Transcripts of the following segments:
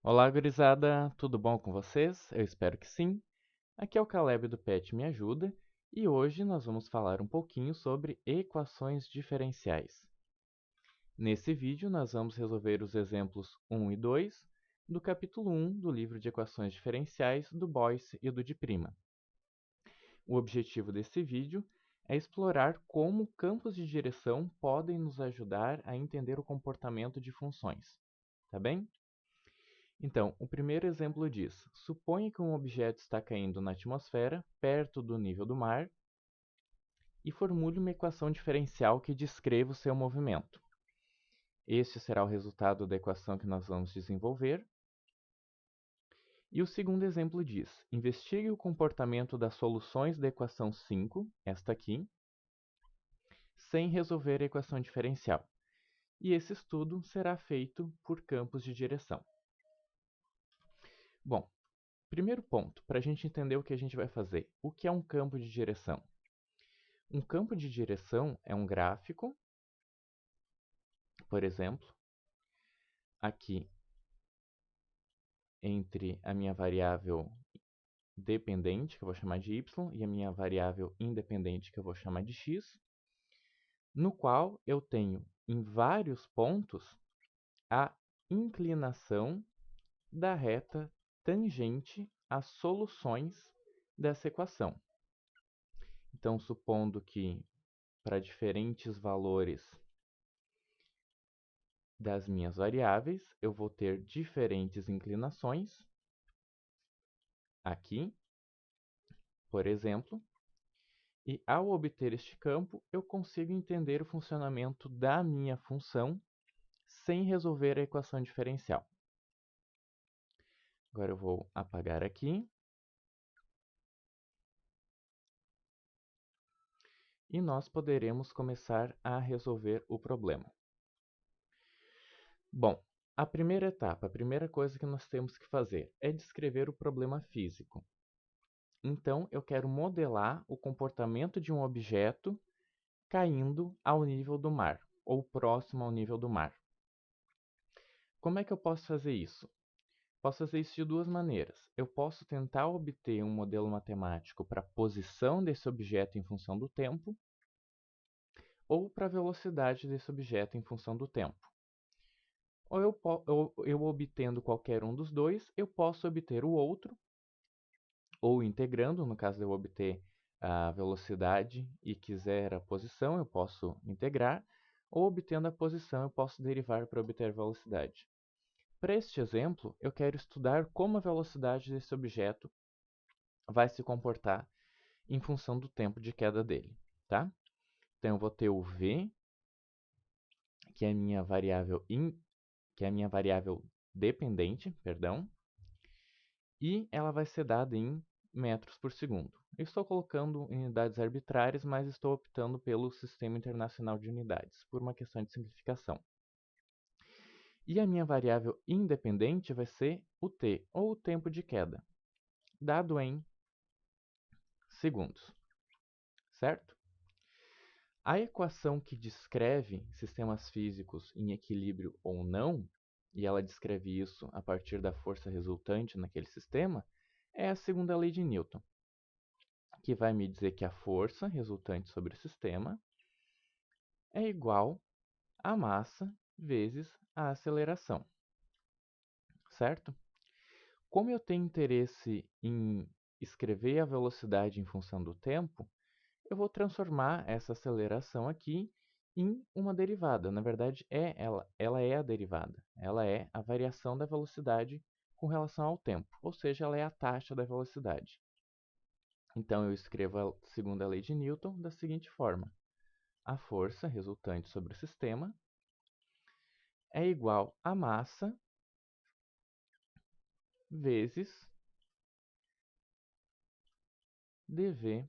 Olá, gurizada! Tudo bom com vocês? Eu espero que sim. Aqui é o Caleb do PET Me Ajuda e hoje nós vamos falar um pouquinho sobre equações diferenciais. Nesse vídeo, nós vamos resolver os exemplos 1 e 2 do capítulo 1 do livro de equações diferenciais do Boyce e do Di Prima. O objetivo desse vídeo é explorar como campos de direção podem nos ajudar a entender o comportamento de funções. Tá bem? Então, o primeiro exemplo diz: suponha que um objeto está caindo na atmosfera, perto do nível do mar, e formule uma equação diferencial que descreva o seu movimento. Este será o resultado da equação que nós vamos desenvolver. E o segundo exemplo diz: investigue o comportamento das soluções da equação 5, esta aqui, sem resolver a equação diferencial. E esse estudo será feito por campos de direção. Bom, primeiro ponto, para a gente entender o que a gente vai fazer. O que é um campo de direção? Um campo de direção é um gráfico, por exemplo, aqui entre a minha variável dependente, que eu vou chamar de y, e a minha variável independente, que eu vou chamar de x, no qual eu tenho em vários pontos a inclinação da reta tangente às soluções dessa equação. Então, supondo que para diferentes valores das minhas variáveis, eu vou ter diferentes inclinações, aqui, por exemplo, e ao obter este campo, eu consigo entender o funcionamento da minha função sem resolver a equação diferencial. Agora eu vou apagar aqui. E nós poderemos começar a resolver o problema. Bom, a primeira etapa, a primeira coisa que nós temos que fazer é descrever o problema físico. Então, eu quero modelar o comportamento de um objeto caindo ao nível do mar, ou próximo ao nível do mar. Como é que eu posso fazer isso? Posso fazer isso de duas maneiras. Eu posso tentar obter um modelo matemático para a posição desse objeto em função do tempo, ou para a velocidade desse objeto em função do tempo. Ou eu obtendo qualquer um dos dois, eu posso obter o outro, ou integrando, no caso de eu obter a velocidade e quiser a posição, eu posso integrar, ou obtendo a posição, eu posso derivar para obter a velocidade. Para este exemplo, eu quero estudar como a velocidade desse objeto vai se comportar em função do tempo de queda dele, tá? Então, eu vou ter o v, que é a minha variável dependente, perdão, e ela vai ser dada em metros por segundo. Eu estou colocando unidades arbitrárias, mas estou optando pelo Sistema Internacional de Unidades, por uma questão de simplificação. E a minha variável independente vai ser o t, ou o tempo de queda, dado em segundos, certo? A equação que descreve sistemas físicos em equilíbrio ou não, e ela descreve isso a partir da força resultante naquele sistema, é a segunda lei de Newton, que vai me dizer que a força resultante sobre o sistema é igual à massa vezes a aceleração, certo? Como eu tenho interesse em escrever a velocidade em função do tempo, eu vou transformar essa aceleração aqui em uma derivada. Na verdade, ela é a derivada. Ela é a variação da velocidade com relação ao tempo, ou seja, ela é a taxa da velocidade. Então, eu escrevo a segunda lei de Newton da seguinte forma: a força resultante sobre o sistema é igual à massa vezes dv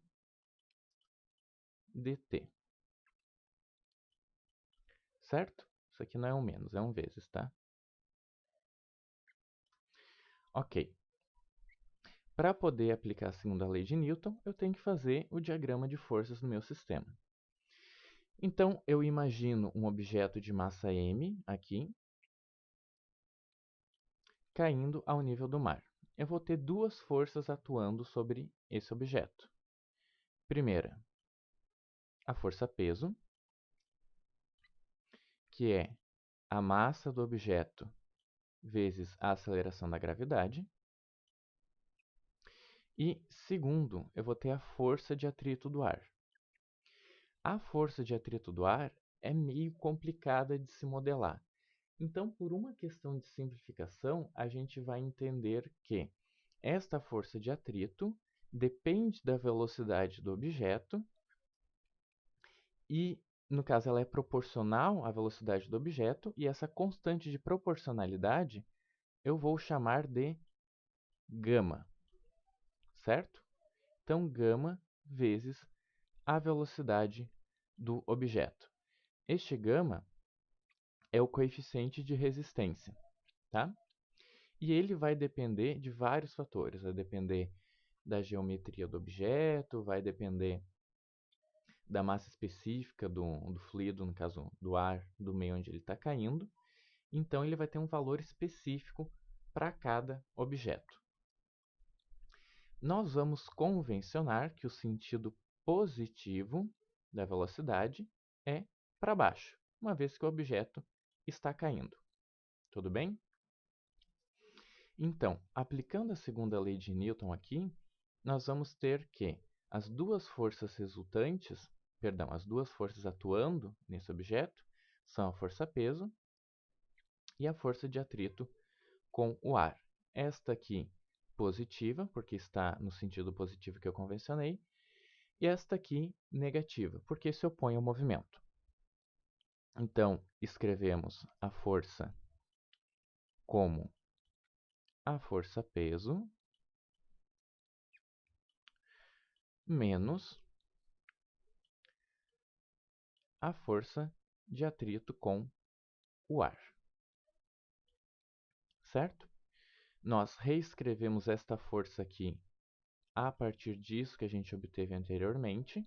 dt. Certo? Isso aqui não é um menos, é um vezes, tá? Ok. Para poder aplicar a segunda lei de Newton, eu tenho que fazer o diagrama de forças no meu sistema. Então, eu imagino um objeto de massa m aqui, caindo ao nível do mar. Eu vou ter duas forças atuando sobre esse objeto. Primeira, a força peso, que é a massa do objeto vezes a aceleração da gravidade. E segundo, eu vou ter a força de atrito do ar. A força de atrito do ar é meio complicada de se modelar. Então, por uma questão de simplificação, a gente vai entender que esta força de atrito depende da velocidade do objeto e, no caso, ela é proporcional à velocidade do objeto, e essa constante de proporcionalidade eu vou chamar de gama, certo? Então, gama vezes a velocidade do objeto. Este gama é o coeficiente de resistência, tá? E ele vai depender de vários fatores. Vai depender da geometria do objeto, vai depender da massa específica do fluido, no caso do ar, do meio onde ele está caindo. Então, ele vai ter um valor específico para cada objeto. Nós vamos convencionar que o sentido positivo da velocidade é para baixo, uma vez que o objeto está caindo. Tudo bem? Então, aplicando a segunda lei de Newton aqui, nós vamos ter que as duas forças resultantes, as duas forças atuando nesse objeto, são a força peso e a força de atrito com o ar. Esta aqui positiva, porque está no sentido positivo que eu convencionei, e esta aqui negativa, porque se opõe ao movimento. Então, escrevemos a força como a força peso menos a força de atrito com o ar. Certo? Nós reescrevemos esta força aqui a partir disso que a gente obteve anteriormente.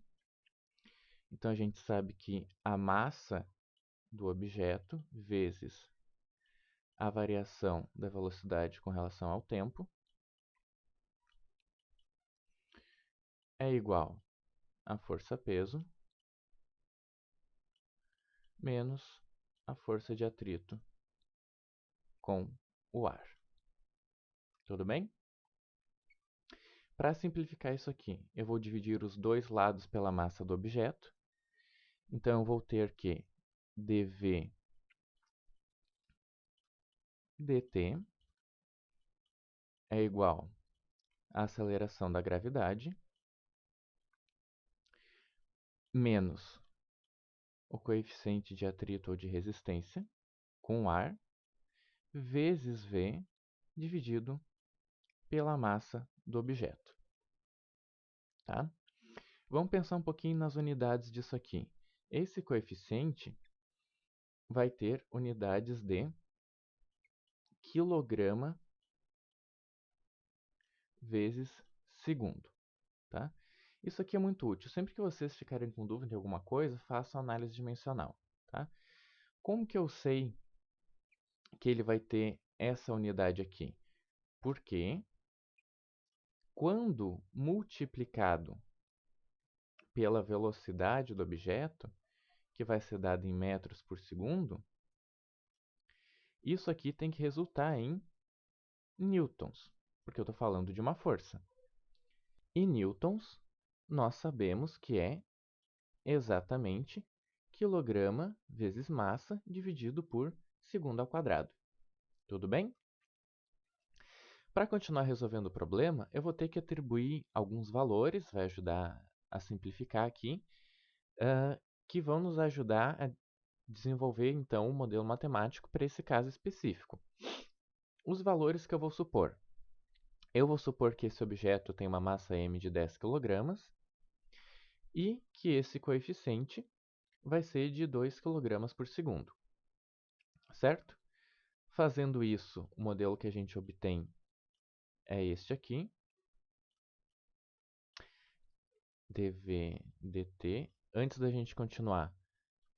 Então, a gente sabe que a massa do objeto vezes a variação da velocidade com relação ao tempo é igual a força-peso menos a força de atrito com o ar. Tudo bem? Para simplificar isso aqui, eu vou dividir os dois lados pela massa do objeto. Então, eu vou ter que dv dt é igual à aceleração da gravidade menos o coeficiente de atrito ou de resistência com o ar vezes v dividido pela massa do objeto. Tá? Vamos pensar um pouquinho nas unidades disso aqui. Esse coeficiente vai ter unidades de quilograma vezes segundo. Tá? Isso aqui é muito útil. Sempre que vocês ficarem com dúvida de alguma coisa, façam análise dimensional. Tá? Como que eu sei que ele vai ter essa unidade aqui? Porque quando multiplicado pela velocidade do objeto, que vai ser dada em metros por segundo, isso aqui tem que resultar em newtons, porque eu estou falando de uma força. E newtons, nós sabemos que é exatamente quilograma vezes massa dividido por segundo ao quadrado. Tudo bem? Para continuar resolvendo o problema, eu vou ter que atribuir alguns valores, vai ajudar a simplificar aqui, que vão nos ajudar a desenvolver, então, um modelo matemático para esse caso específico. Os valores que eu vou supor. Eu vou supor que esse objeto tem uma massa m de 10 kg e que esse coeficiente vai ser de 2 kg por segundo. Certo? Fazendo isso, o modelo que a gente obtém é este aqui. dv dt. Antes da gente continuar,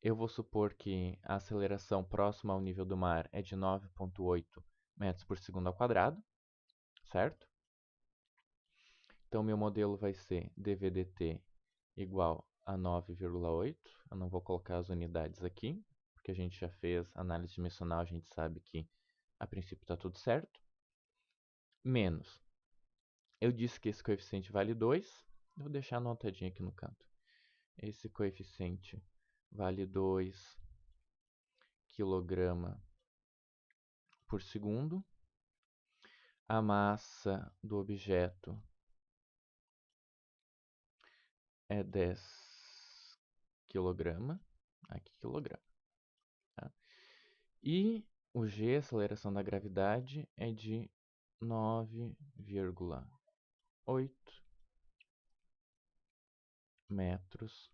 eu vou supor que a aceleração próxima ao nível do mar é de 9,8 metros por segundo ao quadrado, certo? Então, meu modelo vai ser dV/dt igual a 9,8. Eu não vou colocar as unidades aqui, porque a gente já fez análise dimensional, a gente sabe que a princípio está tudo certo. Menos. Eu disse que esse coeficiente vale 2. Eu vou deixar anotadinho aqui no canto. Esse coeficiente vale 2 kg por segundo. A massa do objeto é 10 kg. Aqui, quilograma. Tá? E o G, a aceleração da gravidade, é de 9,8 metros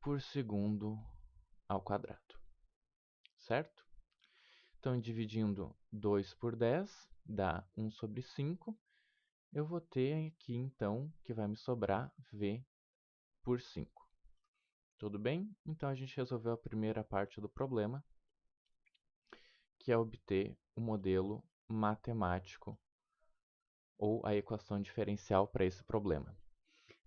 por segundo ao quadrado. Certo? Então, dividindo 2 por 10, dá 1 sobre 5. Eu vou ter aqui, então, que vai me sobrar V por 5. Tudo bem? Então, a gente resolveu a primeira parte do problema, que é obter o modelo matemático ou a equação diferencial para esse problema.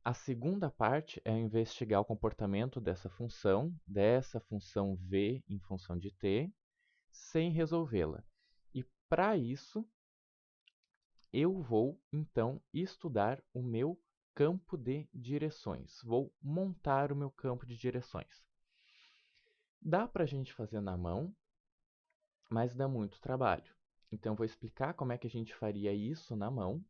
A segunda parte é investigar o comportamento dessa função v em função de t, sem resolvê-la. E para isso, eu vou, então, estudar o meu campo de direções. Vou montar o meu campo de direções. Dá para a gente fazer na mão, mas dá muito trabalho. Então, eu vou explicar como é que a gente faria isso na mão.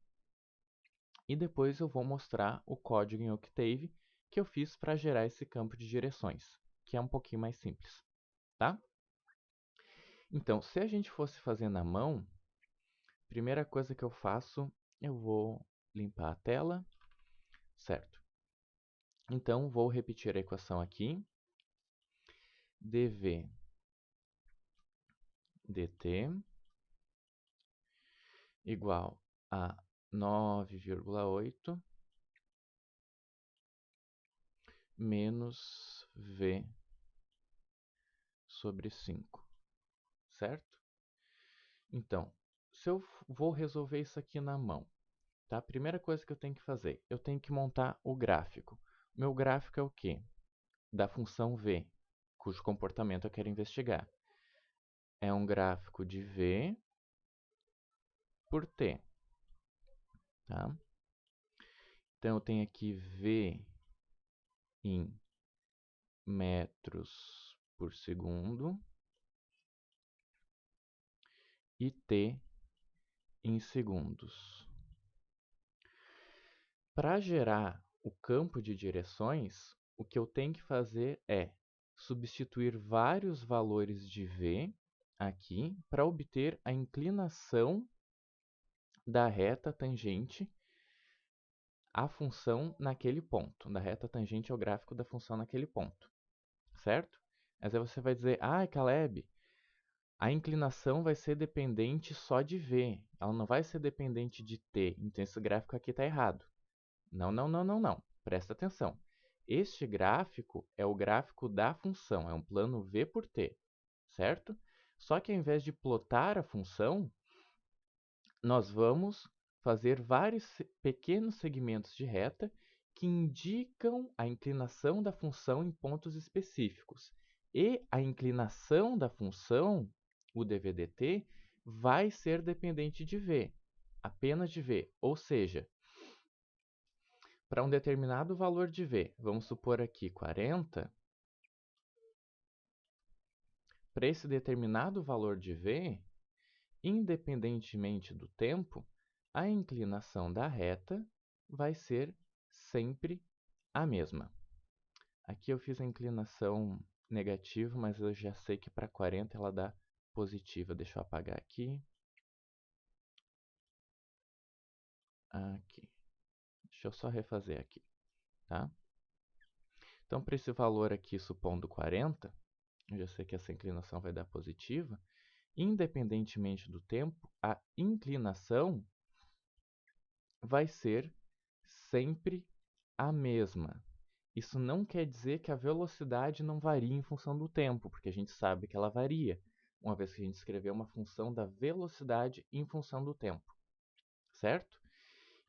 E depois eu vou mostrar o código em Octave que eu fiz para gerar esse campo de direções, que é um pouquinho mais simples, tá? Então, se a gente fosse fazer na mão, a primeira coisa que eu faço, eu vou limpar a tela, certo? Então, vou repetir a equação aqui. dV dt igual a 9,8 menos V sobre 5, certo? Então, se eu vou resolver isso aqui na mão, tá? A primeira coisa que eu tenho que fazer, eu tenho que montar o gráfico. O meu gráfico é o quê? Da função v, cujo comportamento eu quero investigar. É um gráfico de v por t, tá? Então, eu tenho aqui v em metros por segundo e t em segundos. Para gerar o campo de direções, o que eu tenho que fazer é substituir vários valores de v aqui para obter a inclinação da reta tangente à função naquele ponto, da reta tangente ao gráfico da função naquele ponto, certo? Mas aí você vai dizer, Caleb, a inclinação vai ser dependente só de v, ela não vai ser dependente de t, então esse gráfico aqui está errado. Não, não, não, não, não. Presta atenção. Este gráfico é o gráfico da função, é um plano v por t, certo? Só que ao invés de plotar a função, nós vamos fazer vários pequenos segmentos de reta que indicam a inclinação da função em pontos específicos. E a inclinação da função, o dv/dt, vai ser dependente de v, apenas de v. Ou seja, para um determinado valor de v, vamos supor aqui 40, para esse determinado valor de v, independentemente do tempo, a inclinação da reta vai ser sempre a mesma. Aqui eu fiz a inclinação negativa, mas eu já sei que para 40 ela dá positiva. Deixa eu apagar aqui. Aqui. Deixa eu só refazer aqui, tá? Então, para esse valor aqui, supondo 40, eu já sei que essa inclinação vai dar positiva. Independentemente do tempo, a inclinação vai ser sempre a mesma. Isso não quer dizer que a velocidade não varia em função do tempo, porque a gente sabe que ela varia. uma vez que a gente escreveu uma função da velocidade em função do tempo, certo?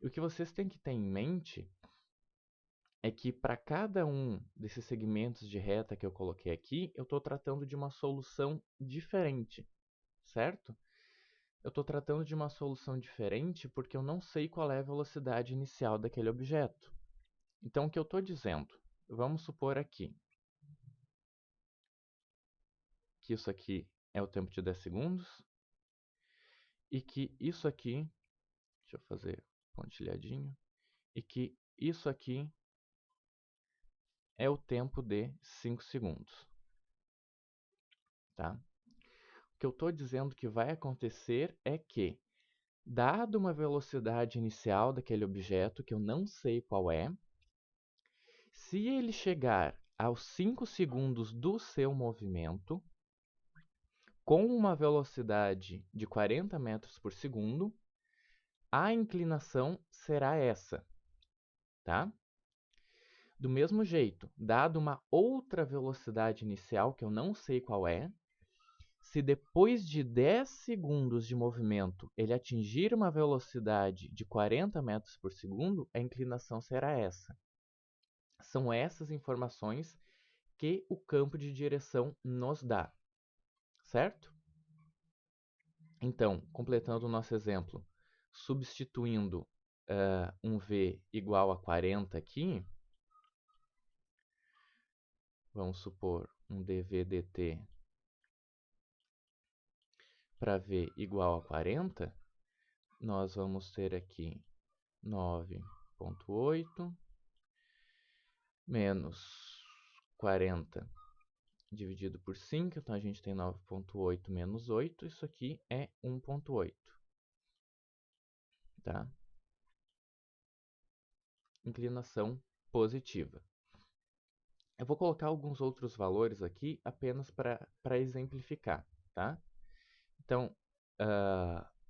E o que vocês têm que ter em mente é que para cada um desses segmentos de reta que eu coloquei aqui, eu estou tratando de uma solução diferente, certo? Eu estou tratando de uma solução diferente porque eu não sei qual é a velocidade inicial daquele objeto. Então, o que eu estou dizendo? Vamos supor aqui que isso aqui é o tempo de 10 segundos e que isso aqui, deixa eu fazer pontilhadinho, e que isso aqui é o tempo de 5 segundos. Tá? O que eu estou dizendo que vai acontecer é que, dado uma velocidade inicial daquele objeto, que eu não sei qual é, se ele chegar aos 5 segundos do seu movimento, com uma velocidade de 40 metros por segundo, a inclinação será essa, tá? Do mesmo jeito, dado uma outra velocidade inicial, que eu não sei qual é, se depois de 10 segundos de movimento ele atingir uma velocidade de 40 metros por segundo, a inclinação será essa. São essas informações que o campo de direção nos dá, certo? Então, completando o nosso exemplo, substituindo um V igual a 40 aqui, vamos supor um dv dt para V igual a 40, nós vamos ter aqui 9,8 menos 40 dividido por 5, então a gente tem 9,8 menos 8, isso aqui é 1,8, tá? Inclinação positiva. Eu vou colocar alguns outros valores aqui apenas para exemplificar, tá? Então,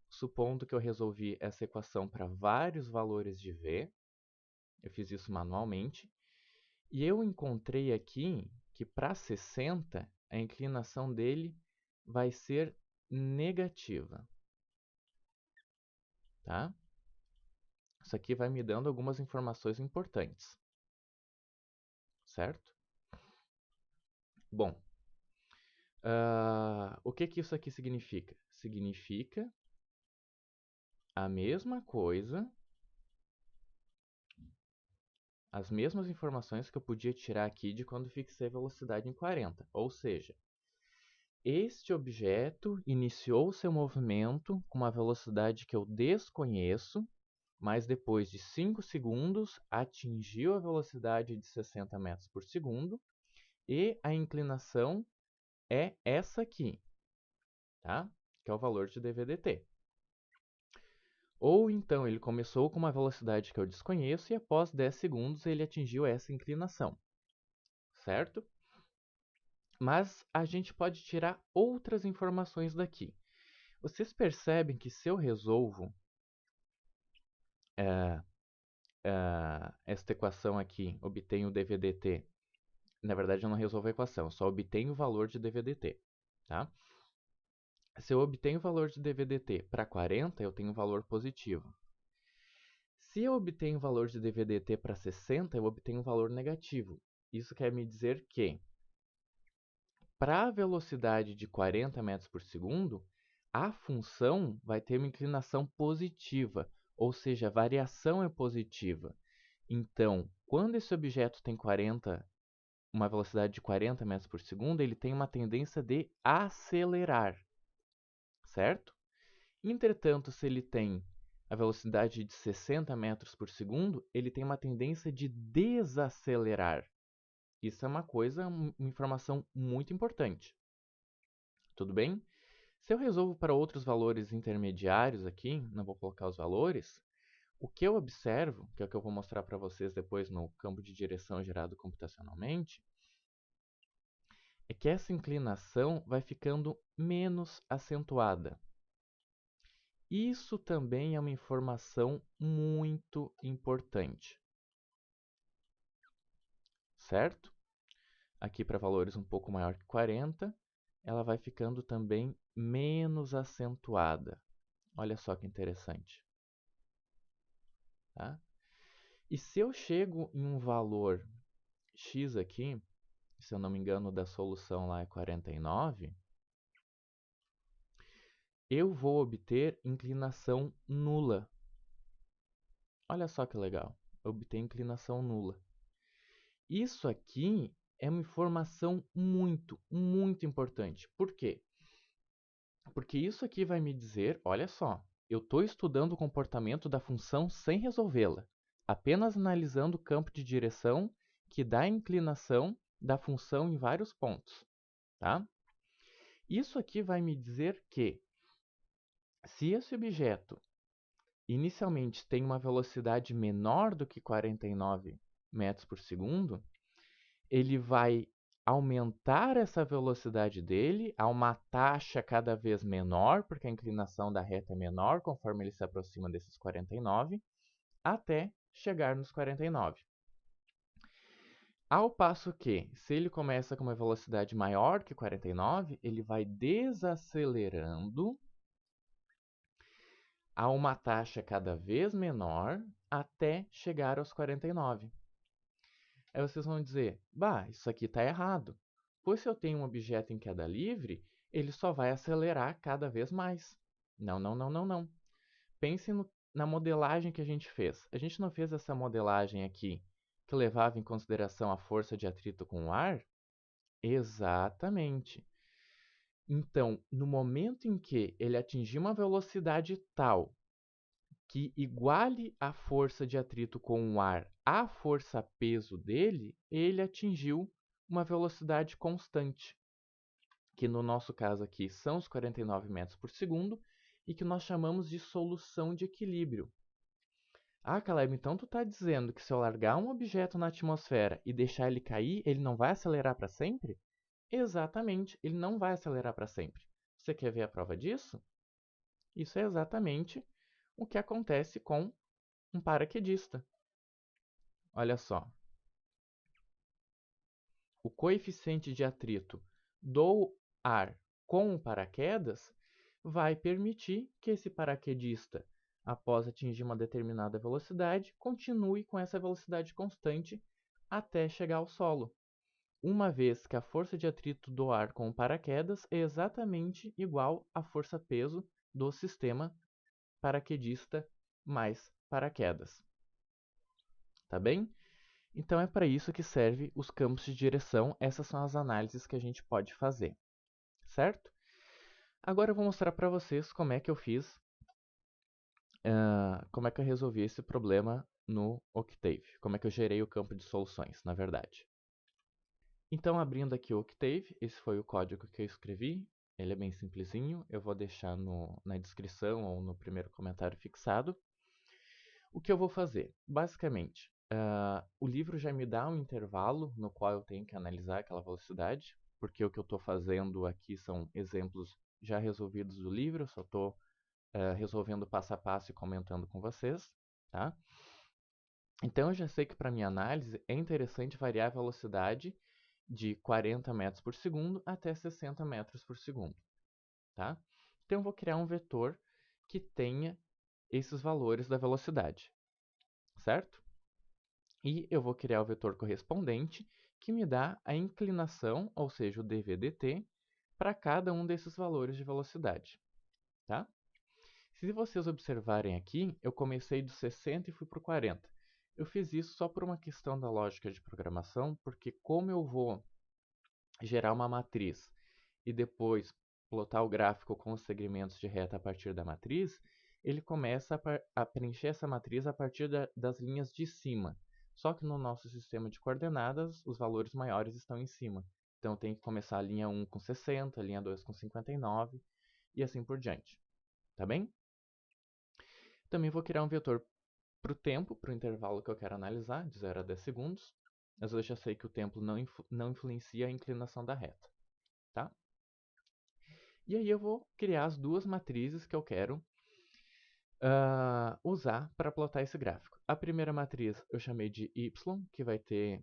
supondo que eu resolvi essa equação para vários valores de V, eu fiz isso manualmente, e eu encontrei aqui que para 60, a inclinação dele vai ser negativa, tá? Isso aqui vai me dando algumas informações importantes, certo? Bom, o que isso aqui significa? Significa a mesma coisa, as mesmas informações que eu podia tirar aqui de quando fixei a velocidade em 40. Ou seja, este objeto iniciou seu movimento com uma velocidade que eu desconheço, mas depois de 5 segundos atingiu a velocidade de 60 metros por segundo e a inclinação é essa aqui, tá? Que é o valor de dv/dt. Ou então ele começou com uma velocidade que eu desconheço e após 10 segundos ele atingiu essa inclinação, certo? Mas a gente pode tirar outras informações daqui. Vocês percebem que se eu resolvo esta equação aqui, obtenho o dv/dt, na verdade eu não resolvo a equação, eu só obtenho o valor de dv/dt, tá? Se eu obtenho o valor de dv/dt para 40, eu tenho um valor positivo. Se eu obtenho o valor de dv/dt para 60, eu obtenho um valor negativo. Isso quer me dizer que, para a velocidade de 40 metros por segundo, a função vai ter uma inclinação positiva, ou seja, a variação é positiva. Então, quando esse objeto tem uma velocidade de 40 metros por segundo, ele tem uma tendência de acelerar, certo? Entretanto, se ele tem a velocidade de 60 metros por segundo, ele tem uma tendência de desacelerar. Isso é uma informação muito importante. Tudo bem? Se eu resolvo para outros valores intermediários aqui, não vou colocar os valores, o que eu observo, que é o que eu vou mostrar para vocês depois no campo de direção gerado computacionalmente, é que essa inclinação vai ficando menos acentuada. Isso também é uma informação muito importante, certo? Aqui para valores um pouco maior que 40, ela vai ficando também menos acentuada. Olha só que interessante. Tá? E se eu chego em um valor x aqui, se eu não me engano da solução lá é 49, eu vou obter inclinação nula. Olha só que legal, obter inclinação nula. Isso aqui é uma informação muito, muito importante. Por quê? Porque isso aqui vai me dizer, olha só, eu estou estudando o comportamento da função sem resolvê-la, apenas analisando o campo de direção que dá a inclinação da função em vários pontos. Tá? Isso aqui vai me dizer que, se esse objeto inicialmente tem uma velocidade menor do que 49 metros por segundo, ele vai aumentar essa velocidade dele a uma taxa cada vez menor, porque a inclinação da reta é menor conforme ele se aproxima desses 49, até chegar nos 49. Ao passo que, se ele começa com uma velocidade maior que 49, ele vai desacelerando a uma taxa cada vez menor até chegar aos 49. Aí vocês vão dizer, bah, isso aqui está errado. Pois se eu tenho um objeto em queda livre, ele só vai acelerar cada vez mais. Não, não, não, não, não. Pense na modelagem que a gente fez. A gente não fez essa modelagem aqui que levava em consideração a força de atrito com o ar? Exatamente. Então, no momento em que ele atingir uma velocidade tal que iguale a força de atrito com o ar à força-peso dele, ele atingiu uma velocidade constante, que no nosso caso aqui são os 49 metros por segundo, e que nós chamamos de solução de equilíbrio. Ah, Caleb, então tu está dizendo que se eu largar um objeto na atmosfera e deixar ele cair, ele não vai acelerar para sempre? Exatamente, ele não vai acelerar para sempre. Você quer ver a prova disso? Isso é exatamente o que acontece com um paraquedista. Olha só. O coeficiente de atrito do ar com o paraquedas vai permitir que esse paraquedista, após atingir uma determinada velocidade, continue com essa velocidade constante até chegar ao solo. Uma vez que a força de atrito do ar com o paraquedas é exatamente igual à força-peso do sistema paraquedista mais paraquedas. Tá bem? Então é para isso que serve os campos de direção. Essas são as análises que a gente pode fazer, certo? Agora eu vou mostrar para vocês como é que eu fiz, como é que eu resolvi esse problema no Octave, como é que eu gerei o campo de soluções, na verdade. Então, abrindo aqui o Octave, esse foi o código que eu escrevi, ele é bem simplesinho, eu vou deixar na descrição ou no primeiro comentário fixado. O que eu vou fazer? Basicamente, o livro já me dá um intervalo no qual eu tenho que analisar aquela velocidade, porque o que eu estou fazendo aqui são exemplos já resolvidos do livro, eu só estou resolvendo passo a passo e comentando com vocês, tá? Então eu já sei que para minha análise é interessante variar a velocidade de 40 metros por segundo até 60 metros por segundo, tá? Então eu vou criar um vetor que tenha esses valores da velocidade, certo? E eu vou criar o vetor correspondente que me dá a inclinação, ou seja, o dv/dt, para cada um desses valores de velocidade, tá? Se vocês observarem aqui, eu comecei do 60 e fui para o 40. Eu fiz isso só por uma questão da lógica de programação, porque como eu vou gerar uma matriz e depois plotar o gráfico com os segmentos de reta a partir da matriz, ele começa a preencher essa matriz a partir das linhas de cima. Só que no nosso sistema de coordenadas, os valores maiores estão em cima. Então, eu tenho que começar a linha 1 com 60, a linha 2 com 59 e assim por diante. Tá bem? Também vou criar um vetor para o tempo, para o intervalo que eu quero analisar, de 0 a 10 segundos. Mas eu já sei que o tempo não influencia a inclinação da reta. Tá? E aí eu vou criar as duas matrizes que eu quero usar para plotar esse gráfico. A primeira matriz eu chamei de y, que vai ter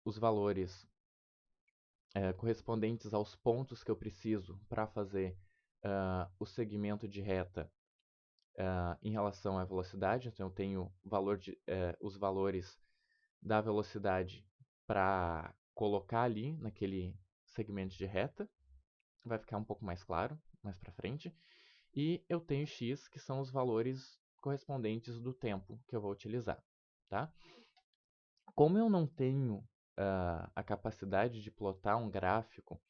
os valores correspondentes aos pontos que eu preciso para fazer o segmento de reta em relação à velocidade. Então, eu tenho os valores da velocidade para colocar ali naquele segmento de reta. Vai ficar um pouco mais claro mais para frente. E eu tenho x, que são os valores correspondentes do tempo que eu vou utilizar. Tá? Como eu não tenho a capacidade de plotar um gráfico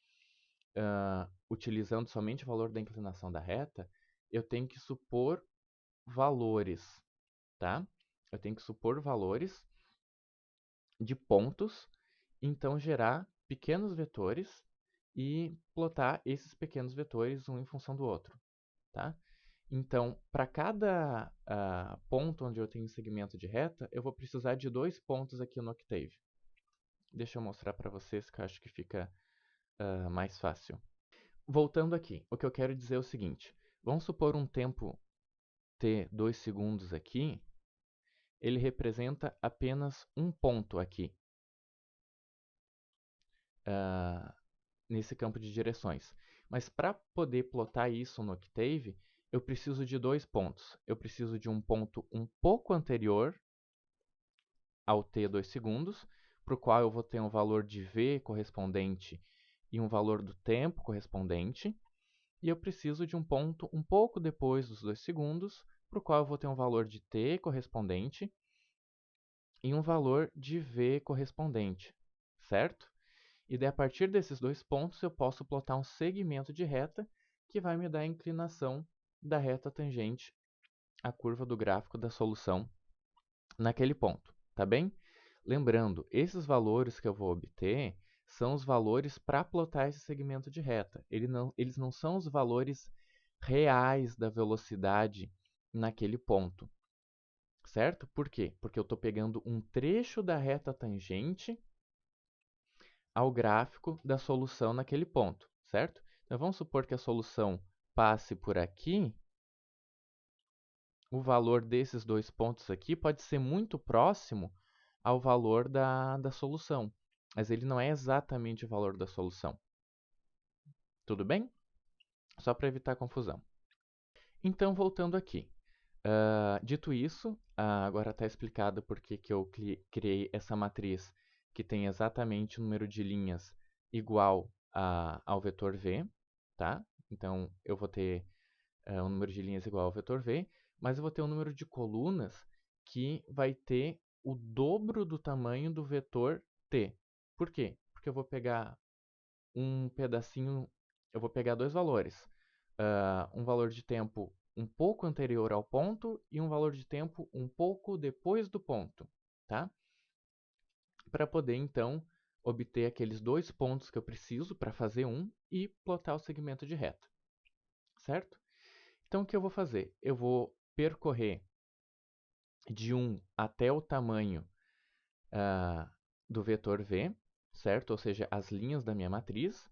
utilizando somente o valor da inclinação da reta, eu tenho que supor valores, tá? Eu tenho que supor valores de pontos, então gerar pequenos vetores e plotar esses pequenos vetores um em função do outro, tá? Então, para cada ponto onde eu tenho segmento de reta, eu vou precisar de 2 pontos aqui no Octave. Deixa eu mostrar para vocês que eu acho que fica mais fácil. Voltando aqui, o que eu quero dizer é o seguinte. Vamos supor um tempo t 2 segundos aqui. Ele representa apenas um ponto aqui, nesse campo de direções. Mas para poder plotar isso no Octave, eu preciso de 2 pontos. Eu preciso de um ponto um pouco anterior ao t 2 segundos, para o qual eu vou ter um valor de v correspondente e um valor do tempo correspondente. E eu preciso de um ponto um pouco depois dos 2 segundos, para o qual eu vou ter um valor de t correspondente e um valor de v correspondente, certo? E daí, a partir desses 2 pontos, eu posso plotar um segmento de reta que vai me dar a inclinação da reta tangente à curva do gráfico da solução naquele ponto, tá bem? Lembrando, esses valores que eu vou obter são os valores para plotar esse segmento de reta. Eles não são os valores reais da velocidade naquele ponto, certo? Por quê? Porque eu estou pegando um trecho da reta tangente ao gráfico da solução naquele ponto, certo? Então, vamos supor que a solução passe por aqui. O valor desses 2 pontos aqui pode ser muito próximo ao valor da solução, mas ele não é exatamente o valor da solução. Tudo bem? Só para evitar confusão. Então, voltando aqui. Dito isso, agora está explicado por que eu criei essa matriz que tem exatamente o número de linhas igual ao vetor v, tá? Então, eu vou ter um número de linhas igual ao vetor v, mas eu vou ter um número de colunas que vai ter o dobro do tamanho do vetor t. Por quê? Porque eu vou pegar um pedacinho, eu vou pegar 2 valores. Um valor de tempo um pouco anterior ao ponto e um valor de tempo um pouco depois do ponto, tá? Para poder, então, obter aqueles 2 pontos que eu preciso para fazer e plotar o segmento de reta, certo? Então, o que eu vou fazer? Eu vou percorrer de 1 até o tamanho do vetor v, certo? Ou seja, as linhas da minha matriz.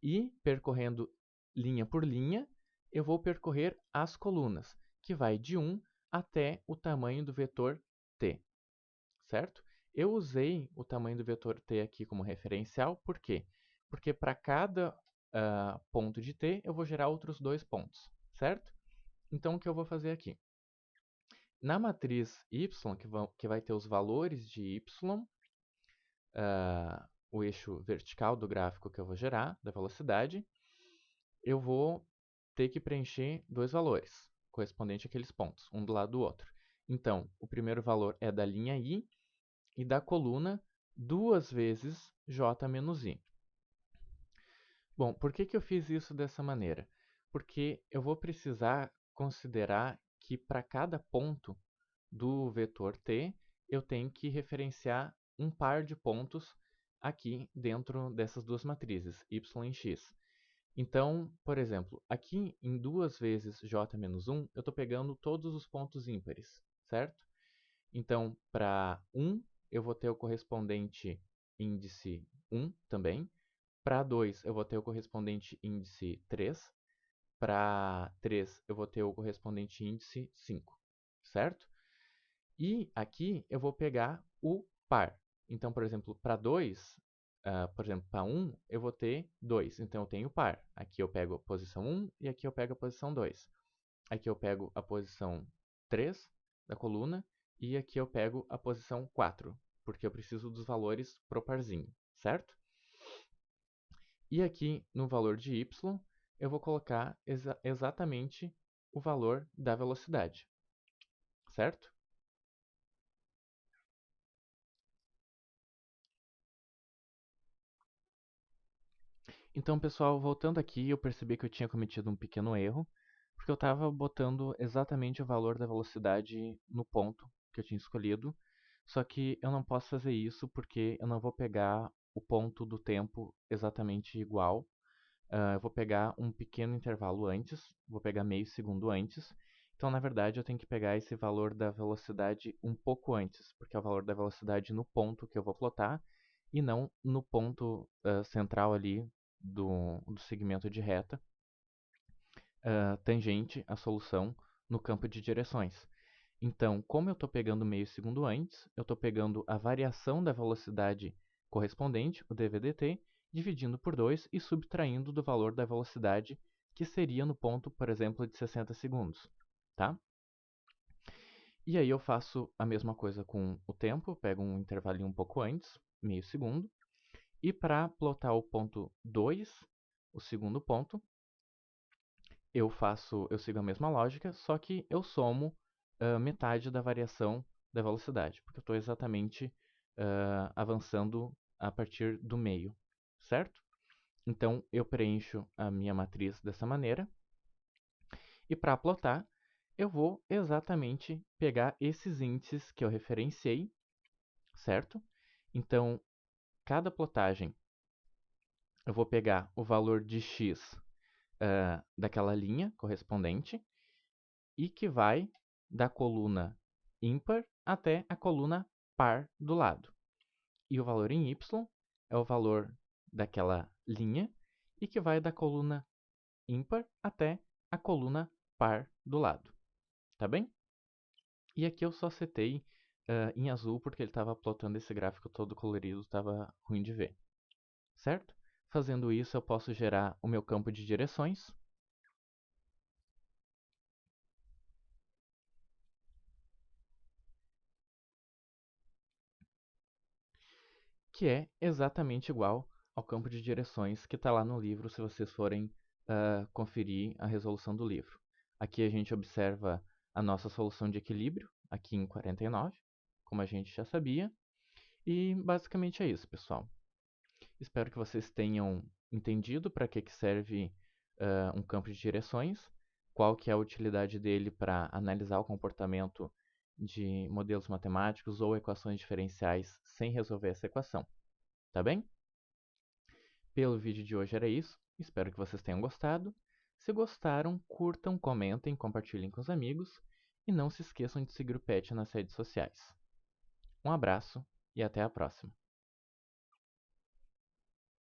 E, percorrendo linha por linha, eu vou percorrer as colunas, que vai de 1 até o tamanho do vetor t, certo? Eu usei o tamanho do vetor t aqui como referencial, por quê? Porque para cada ponto de t, eu vou gerar outros 2 pontos, certo? Então, o que eu vou fazer aqui? Na matriz y, que vai ter os valores de y, o eixo vertical do gráfico que eu vou gerar, da velocidade, eu vou ter que preencher 2 valores, correspondentes àqueles pontos, um do lado do outro. Então, o primeiro valor é da linha i e da coluna 2 vezes j menos i. Bom, por que eu fiz isso dessa maneira? Porque eu vou precisar considerar que para cada ponto do vetor t, eu tenho que referenciar um par de pontos aqui dentro dessas 2 matrizes, y e x. Então, por exemplo, aqui em 2 vezes j menos 1, eu estou pegando todos os pontos ímpares, certo? Então, para 1, eu vou ter o correspondente índice 1 também. Para 2, eu vou ter o correspondente índice 3. Para 3, eu vou ter o correspondente índice 5, certo? E aqui eu vou pegar o par. Então, por exemplo, para 2, por exemplo, para 1, eu vou ter 2. Então, eu tenho par. Aqui eu pego a posição 1 e aqui eu pego a posição 2. Aqui eu pego a posição 3 da coluna e aqui eu pego a posição 4, porque eu preciso dos valores pro parzinho, certo? E aqui no valor de y, eu vou colocar exatamente o valor da velocidade, certo? Então, pessoal, voltando aqui, eu percebi que eu tinha cometido um pequeno erro, porque eu estava botando exatamente o valor da velocidade no ponto que eu tinha escolhido, só que eu não posso fazer isso porque eu não vou pegar o ponto do tempo exatamente igual. Eu vou pegar um pequeno intervalo antes, vou pegar meio segundo antes. Então, na verdade, eu tenho que pegar esse valor da velocidade um pouco antes, porque é o valor da velocidade no ponto que eu vou plotar e não no ponto central ali do segmento de reta, tangente à solução no campo de direções. Então, como eu estou pegando meio segundo antes, eu estou pegando a variação da velocidade correspondente, o dvdt, dividindo por 2 e subtraindo do valor da velocidade que seria no ponto, por exemplo, de 60 segundos. Tá? E aí eu faço a mesma coisa com o tempo, pego um intervalinho um pouco antes, meio segundo, e para plotar o ponto 2, o segundo ponto, eu sigo a mesma lógica, só que eu somo metade da variação da velocidade, porque eu estou exatamente avançando a partir do meio, certo? Então, eu preencho a minha matriz dessa maneira, e para plotar, eu vou exatamente pegar esses índices que eu referenciei, certo? Então, cada plotagem, eu vou pegar o valor de x daquela linha correspondente, e que vai da coluna ímpar até a coluna par do lado. E o valor em y é o valor daquela linha e que vai da coluna ímpar até a coluna par do lado. Tá bem? E aqui eu só setei em azul porque ele estava plotando esse gráfico todo colorido, estava ruim de ver. Certo? Fazendo isso, eu posso gerar o meu campo de direções. Que é exatamente igual ao campo de direções que está lá no livro, se vocês forem conferir a resolução do livro. Aqui a gente observa a nossa solução de equilíbrio, aqui em 49, como a gente já sabia. E basicamente é isso, pessoal. Espero que vocês tenham entendido para que serve um campo de direções, qual que é a utilidade dele para analisar o comportamento de modelos matemáticos ou equações diferenciais sem resolver essa equação. Tá bem? Pelo vídeo de hoje era isso. Espero que vocês tenham gostado. Se gostaram, curtam, comentem, compartilhem com os amigos e não se esqueçam de seguir o Pet nas redes sociais. Um abraço e até a próxima.